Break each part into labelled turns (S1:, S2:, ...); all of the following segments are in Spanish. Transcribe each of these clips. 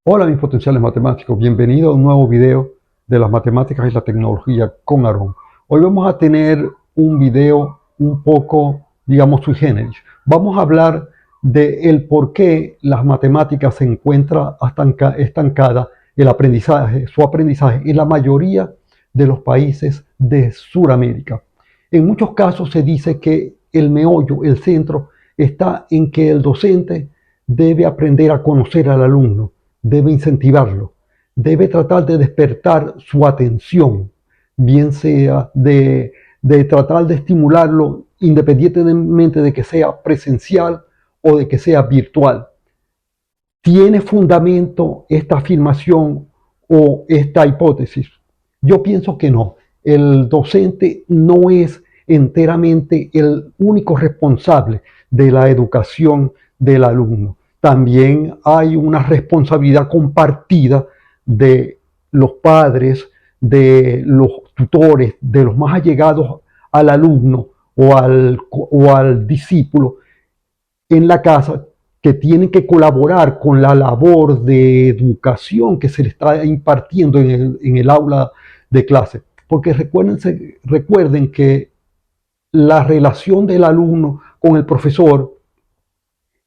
S1: Hola mis potenciales matemáticos, bienvenido a un nuevo video de las matemáticas y la tecnología con Aarón. Hoy vamos a tener un video un poco, digamos, sui generis. Vamos a hablar de el por qué las matemáticas se encuentra estancada el aprendizaje, su aprendizaje en la mayoría de los países de Sudamérica. En muchos casos se dice que el meollo, el centro, está en que el docente debe aprender a conocer al alumno, debe incentivarlo, debe tratar de despertar su atención, bien sea de tratar de estimularlo independientemente de que sea presencial o de que sea virtual. ¿Tiene fundamento esta afirmación o esta hipótesis? Yo pienso que no. El docente no es enteramente el único responsable de la educación del alumno. También hay una responsabilidad compartida de los padres, de los tutores, de los más allegados al alumno o al discípulo en la casa, que tienen que colaborar con la labor de educación que se le está impartiendo en el aula de clase. Porque recuerden que la relación del alumno con el profesor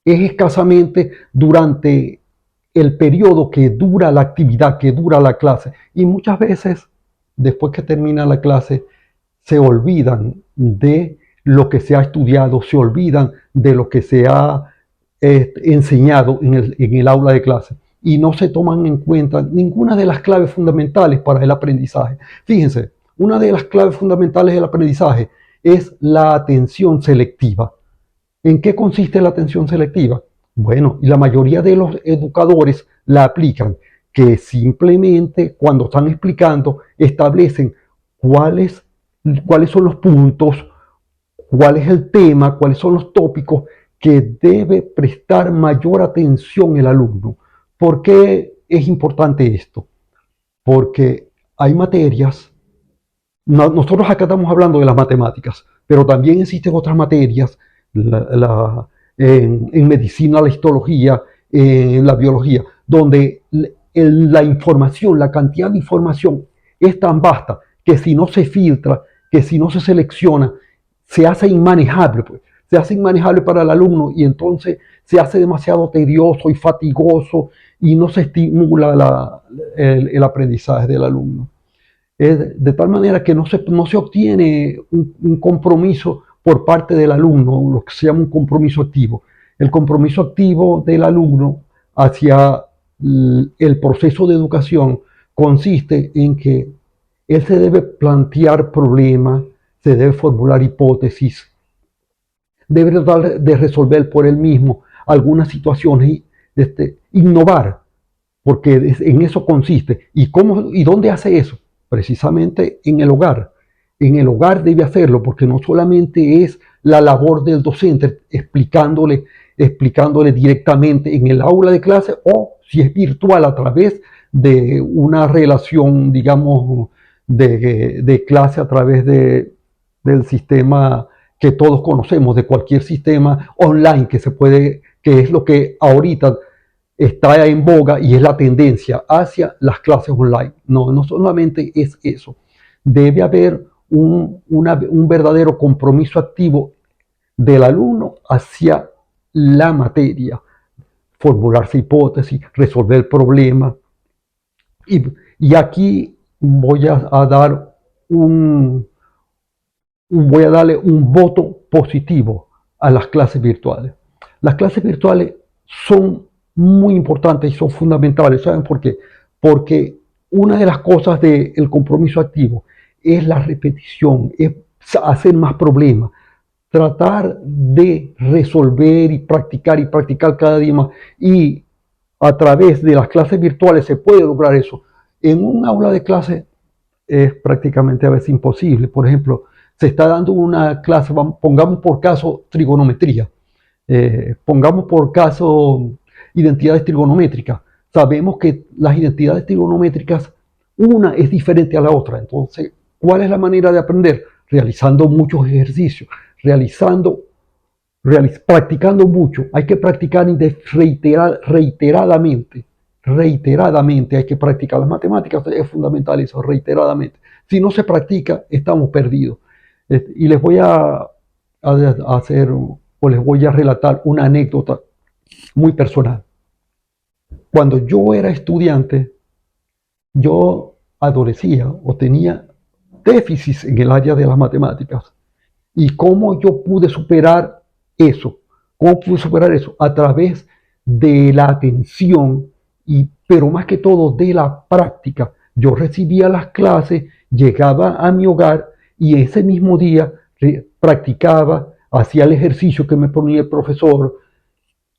S1: es escasamente durante el periodo que dura la actividad, que dura la clase. Y muchas veces, después que termina la clase, se olvidan de lo que se ha estudiado, se olvidan de lo que se ha enseñado en el aula de clase y no se toman en cuenta ninguna de las claves fundamentales para el aprendizaje. Fíjense, una de las claves fundamentales del aprendizaje es la atención selectiva. ¿En qué consiste la atención selectiva? Bueno, y la mayoría de los educadores la aplican, que simplemente cuando están explicando establecen cuáles, cuáles son los puntos, cuál es el tema, cuáles son los tópicos que debe prestar mayor atención el alumno. ¿Por qué es importante esto? Porque hay materias, nosotros acá estamos hablando de las matemáticas, pero también existen otras materias, la, la, en medicina, la histología, en la biología, donde la información, la cantidad de información es tan vasta que si no se filtra, que si no se selecciona, se hace inmanejable, pues. Se hace inmanejable para el alumno y entonces se hace demasiado tedioso y fatigoso y no se estimula el aprendizaje del alumno. De tal manera que no se obtiene un compromiso por parte del alumno, lo que se llama un compromiso activo. El compromiso activo del alumno hacia el proceso de educación consiste en que él se debe plantear problemas, se debe formular hipótesis, debe tratar de resolver por él mismo algunas situaciones y innovar, porque en eso consiste. ¿Y dónde hace eso? Precisamente en el hogar. En el hogar debe hacerlo, porque no solamente es la labor del docente explicándole directamente en el aula de clase o si es virtual a través de una relación, digamos, de clase a través del sistema que todos conocemos, de cualquier sistema online que es lo que ahorita está en boga y es la tendencia hacia las clases online. No, no solamente es eso. Debe haber un verdadero compromiso activo del alumno hacia la materia, formularse hipótesis, resolver problemas. Y aquí voy a darle un voto positivo a las clases virtuales. Las clases virtuales son muy importantes y son fundamentales. ¿Saben por qué? Porque una de las cosas del compromiso activo es la repetición, es hacer más problemas, tratar de resolver y practicar cada día más. Y a través de las clases virtuales se puede lograr eso. En un aula de clase es prácticamente a veces imposible. Por ejemplo, se está dando una clase, pongamos por caso trigonometría, pongamos por caso identidades trigonométricas. Sabemos que las identidades trigonométricas, una es diferente a la otra. Entonces, ¿cuál es la manera de aprender? Realizando muchos ejercicios, practicando mucho. Hay que practicar reiteradamente. reiteradamente, hay que practicar las matemáticas, es fundamental eso, reiteradamente. Si no se practica, estamos perdidos. Y les voy a hacer, o les voy a relatar una anécdota muy personal. Cuando yo era estudiante, yo adolecía o tenía déficits en el área de las matemáticas. ¿Y cómo yo pude superar eso? ¿Cómo pude superar eso? A través de la atención, pero más que todo de la práctica. Yo recibía las clases, llegaba a mi hogar y ese mismo día practicaba, hacía el ejercicio que me ponía el profesor,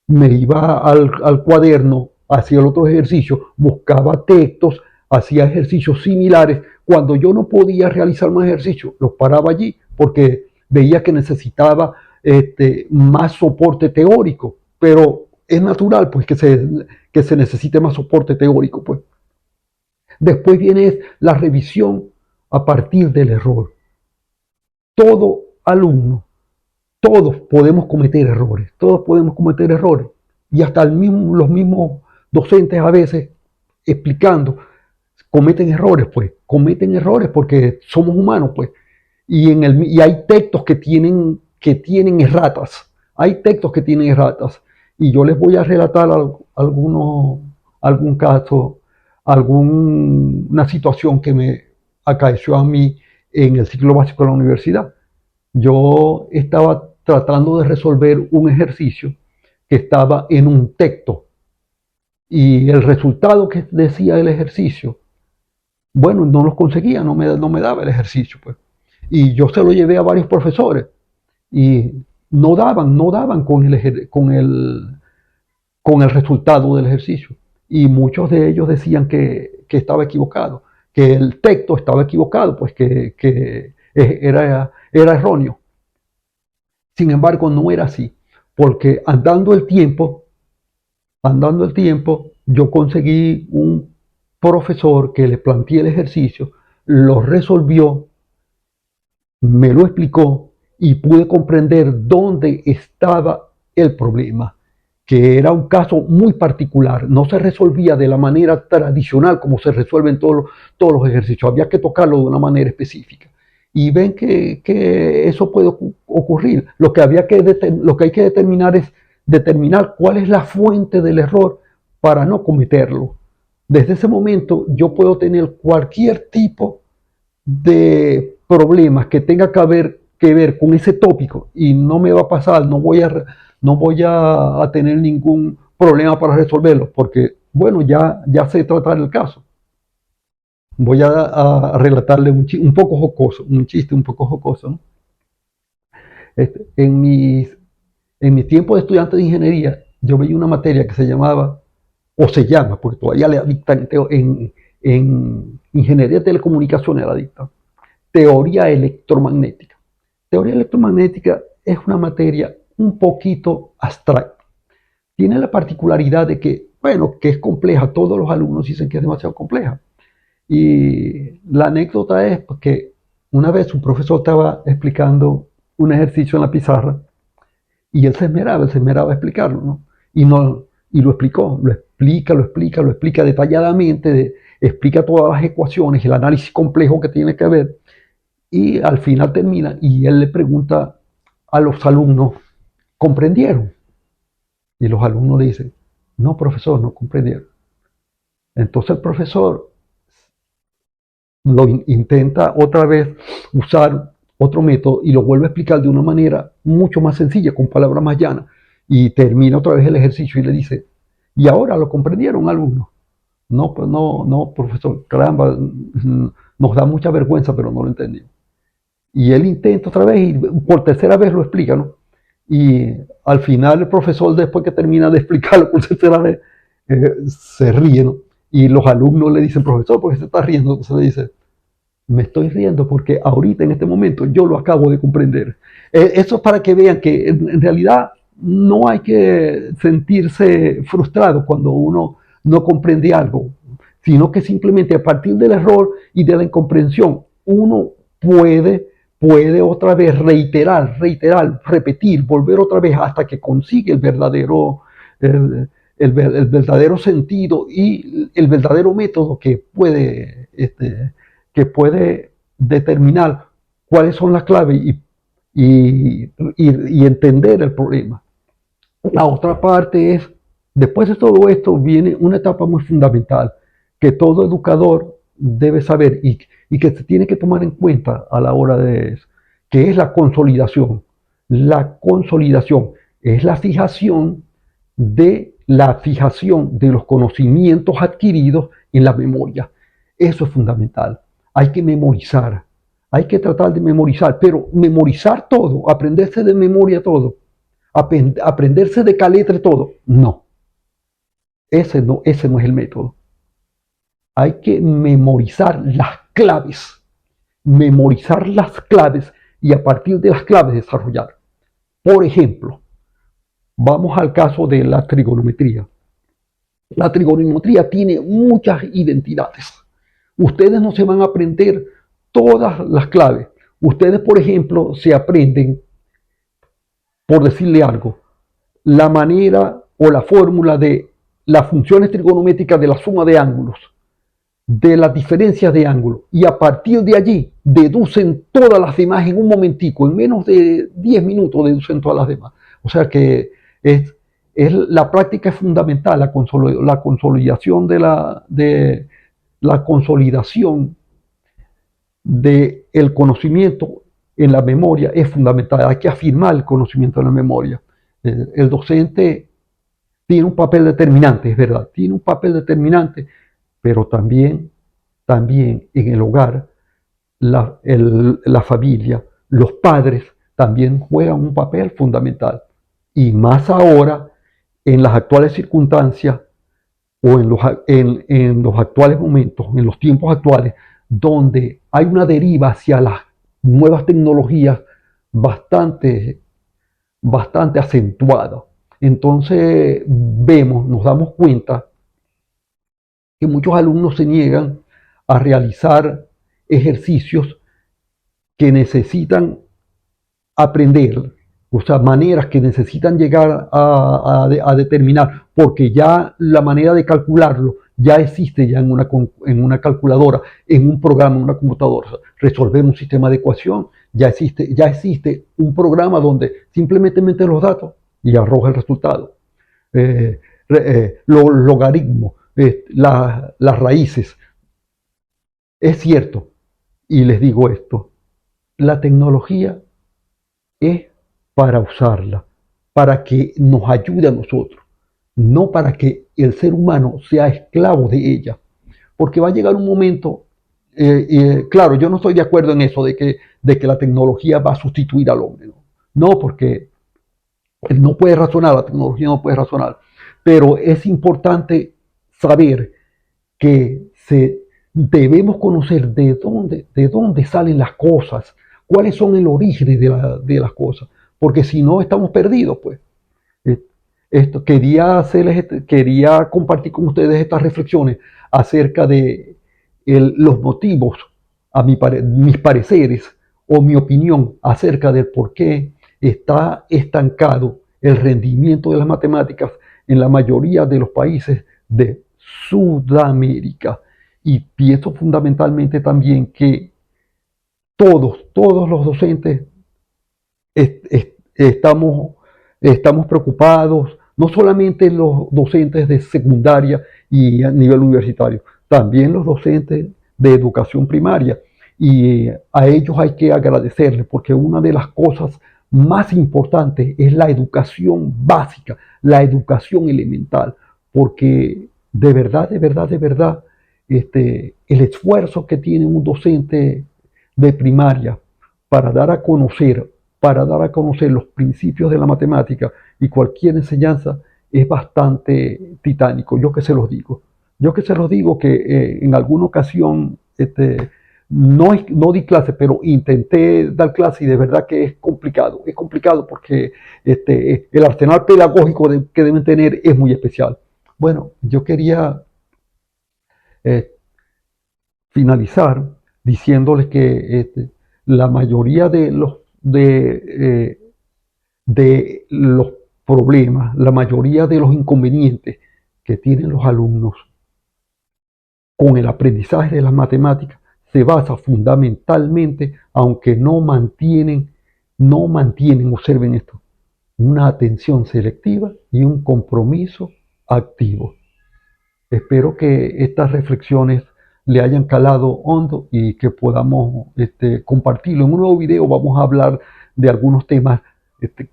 S1: me iba al cuaderno, hacía el otro ejercicio, buscaba textos, hacía ejercicios similares. Cuando yo no podía realizar más ejercicios, los paraba allí porque veía que necesitaba más soporte teórico, pero es natural pues que se necesite más soporte teórico. Pues. Después viene la revisión a partir del error. Todo alumno, todos podemos cometer errores, todos podemos cometer errores. Y hasta los mismos docentes a veces explicando cometen errores porque somos humanos, pues. Y hay textos que tienen erratas, hay textos que tienen erratas. Y yo les voy a relatar algún caso, alguna situación que me acaeció a mí en el ciclo básico de la universidad. Yo estaba tratando de resolver un ejercicio que estaba en un texto y el resultado que decía el ejercicio, bueno, no los conseguía, no me daba el ejercicio. Pues. Y yo se lo llevé a varios profesores y no daban con el resultado del ejercicio. Y muchos de ellos decían que estaba equivocado, que el texto estaba equivocado, pues que era erróneo. Sin embargo, no era así, porque andando el tiempo, yo conseguí un profesor que le planteé el ejercicio, lo resolvió, me lo explicó y pude comprender dónde estaba el problema, que era un caso muy particular, no se resolvía de la manera tradicional como se resuelven todos los ejercicios, había que tocarlo de una manera específica. Y ven que eso puede ocurrir. Lo que hay que determinar es determinar cuál es la fuente del error para no cometerlo. Desde ese momento yo puedo tener cualquier tipo de problemas que tenga que ver con ese tópico y no me va a pasar, no voy a tener ningún problema para resolverlo, porque, bueno, ya sé tratar el caso. Voy a relatarle un poco jocoso, un chiste un poco jocoso. ¿No? Este, en mis tiempos de estudiante de ingeniería, yo veía una materia que se llamaba, o se llama, porque todavía la dictan en ingeniería de telecomunicaciones, la dictan, teoría electromagnética. Teoría electromagnética es una materia un poquito abstracta. Tiene la particularidad de que, bueno, que es compleja. Todos los alumnos dicen que es demasiado compleja. Y la anécdota es que una vez un profesor estaba explicando un ejercicio en la pizarra y él se esmeraba a explicarlo, ¿no? Y lo explicó, lo explica detalladamente, explica todas las ecuaciones, el análisis complejo que tiene que haber. Y al final termina y él le pregunta a los alumnos, ¿comprendieron? Y los alumnos le dicen, no, profesor, no comprendieron. Entonces el profesor lo intenta otra vez usar otro método y lo vuelve a explicar de una manera mucho más sencilla, con palabras más llanas. Y termina otra vez el ejercicio y le dice, ¿y ahora lo comprendieron, alumnos? No, pues no, profesor, caramba, nos da mucha vergüenza, pero no lo entendí. Y él intenta otra vez y por tercera vez lo explica, ¿no? Y al final el profesor, después que termina de explicarlo por tercera vez, se ríe, ¿no? Y los alumnos le dicen, profesor, ¿por qué se está riendo? Entonces le dice, me estoy riendo porque ahorita, en este momento, yo lo acabo de comprender. Eso es para que vean que en realidad no hay que sentirse frustrado cuando uno no comprende algo, sino que simplemente a partir del error y de la incomprensión, uno puede otra vez reiterar, repetir, volver otra vez hasta que consigue el verdadero sentido y el verdadero método que puede determinar cuáles son las claves y entender el problema. La otra parte es, después de todo esto viene una etapa muy fundamental que todo educador debe saber y que se tiene que tomar en cuenta a la hora de eso, que es la consolidación. La consolidación es la fijación de los conocimientos adquiridos en la memoria. Eso es fundamental. Hay que memorizar, hay que tratar de memorizar, pero memorizar todo, aprenderse de memoria todo, aprenderse de caletre todo, no, ese no es el método. Hay que memorizar las claves y a partir de las claves desarrollar. Por ejemplo, vamos al caso de la trigonometría. La trigonometría tiene muchas identidades. Ustedes no se van a aprender todas las claves. Ustedes, por ejemplo, se aprenden, por decirle algo, la manera o la fórmula de las funciones trigonométricas de la suma de ángulos, de las diferencias de ángulos, y a partir de allí deducen todas las demás en un momentico, en menos de 10 minutos deducen todas las demás. O sea que la práctica es fundamental, la consolidación del conocimiento en la memoria es fundamental. Hay que afirmar el conocimiento en la memoria. El docente tiene un papel determinante, es verdad, tiene un papel determinante, pero también en el hogar, la familia, los padres también juegan un papel fundamental. Y más ahora, en las actuales circunstancias o en los actuales momentos, en los tiempos actuales, donde hay una deriva hacia las nuevas tecnologías bastante, bastante acentuada. Entonces nos damos cuenta que muchos alumnos se niegan a realizar ejercicios que necesitan aprender, o sea, maneras que necesitan llegar a determinar, porque ya la manera de calcularlo ya existe ya en una calculadora, en un programa, en una computadora. O sea, resolver un sistema de ecuación, ya existe un programa donde simplemente metes los datos y arroja el resultado. Los logaritmos, las raíces. Es cierto, y les digo esto, la tecnología es para usarla, para que nos ayude a nosotros, no para que el ser humano sea esclavo de ella. Porque va a llegar un momento, claro, yo no estoy de acuerdo en eso de que la tecnología va a sustituir al hombre. No, porque él no puede razonar, la tecnología no puede razonar. Pero es importante saber que debemos conocer de dónde salen las cosas, cuáles son el origen de las cosas, porque si no estamos perdidos, pues. Eh, quería compartir con ustedes estas reflexiones acerca de los motivos, mis pareceres o mi opinión acerca del por qué está estancado el rendimiento de las matemáticas en la mayoría de los países de Sudamérica. Y pienso fundamentalmente también que todos los docentes estamos preocupados, no solamente los docentes de secundaria y a nivel universitario, también los docentes de educación primaria. Y a ellos hay que agradecerles porque una de las cosas más importantes es la educación básica, la educación elemental, porque de verdad, de verdad, de verdad, el esfuerzo que tiene un docente de primaria para dar a conocer los principios de la matemática y cualquier enseñanza es bastante titánico. Yo que se los digo que en alguna ocasión no di clase, pero intenté dar clase y de verdad que es complicado porque el arsenal pedagógico que deben tener es muy especial. Bueno, yo quería eh, finalizar diciéndoles que la mayoría de los problemas, la mayoría de los inconvenientes que tienen los alumnos con el aprendizaje de las matemáticas se basa fundamentalmente, aunque no mantienen, observen esto, una atención selectiva y un compromiso activo. Espero que estas reflexiones le hayan calado hondo y que podamos compartirlo. En un nuevo video vamos a hablar de algunos temas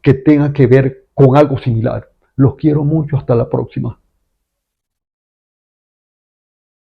S1: que tengan que ver con algo similar. Los quiero mucho, hasta la próxima.